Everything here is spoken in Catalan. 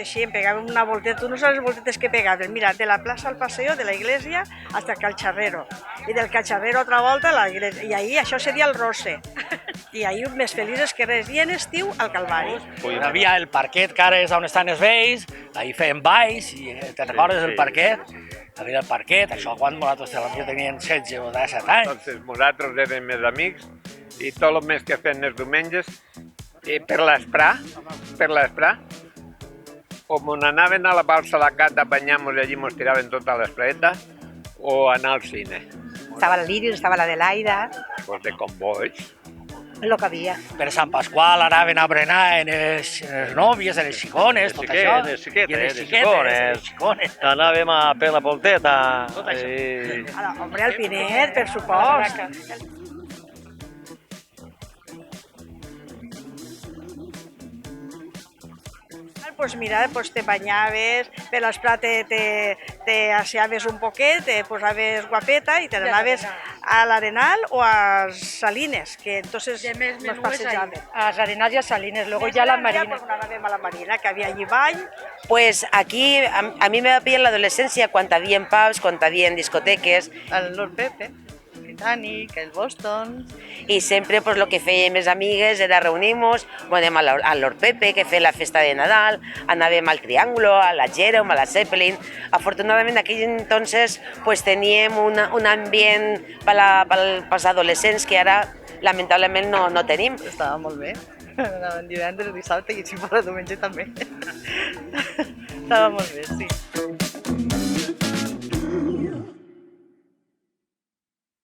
així, em pegaven una volteta, tu no saps les voltetes que pegaven, mira, de la plaça al paseo, de la iglesia hasta el Calcharrero, i del Calcharrero otra volta a la iglesia, i ahí això seria el Rosse, i ahí més felices que res, i en estiu al Calvari. Hi havia el parquet, que ara és on estan els vells, ahí feien balls, i te'n recordes del parquet? Hi havia el parquet, això quan nosaltres teníem 16 o 17 anys. Entonces, nosaltres érem més amics i tot el mes que feien els diumenges per l'esprà, o mon anaven a la balsa a la cat a banyar-nos i allí mos tiraven tota l'espreta, o anar al cine. Estava la Lídia, estava l'Adelaida, Pues de convois. el que havia. Per Sant Pasqual anaven a berenar en els nòvies, en els xicones, tot això. En els xiquetes, I en els els xicones. xicones. Anàvem a per la polteta. Tot això. Hombre, al Pinet, per supost. Pues mira, pues te bañaves, per l'esprà te aseaves un poquet, te posaves guapeta i te n'anaves a l'Arenal o a Salines, que entonces nos passejaven. A las Arenas y a Salines, luego ya a la Marina. Pues anàvem a la Marina, que havia allí bany. Pues aquí a mí me va pillar la adolescencia cuando había pubs, cuando había discoteques. El Lord Pepe, el Titanic, el Boston. I sempre pues, lo que fèiem les amigues era reunir-nos, anem al Lord Pepe, que feia la festa de Nadal, anàvem al Triángulo, a la Jerome, a la Zeppelin. Afortunadament, aquell entonces pues, teníem un ambient pels adolescents que ara lamentablement no tenim. Estava molt bé. Anàvem divendres, dissabte i si fos diumenge també. Estava molt bé, sí.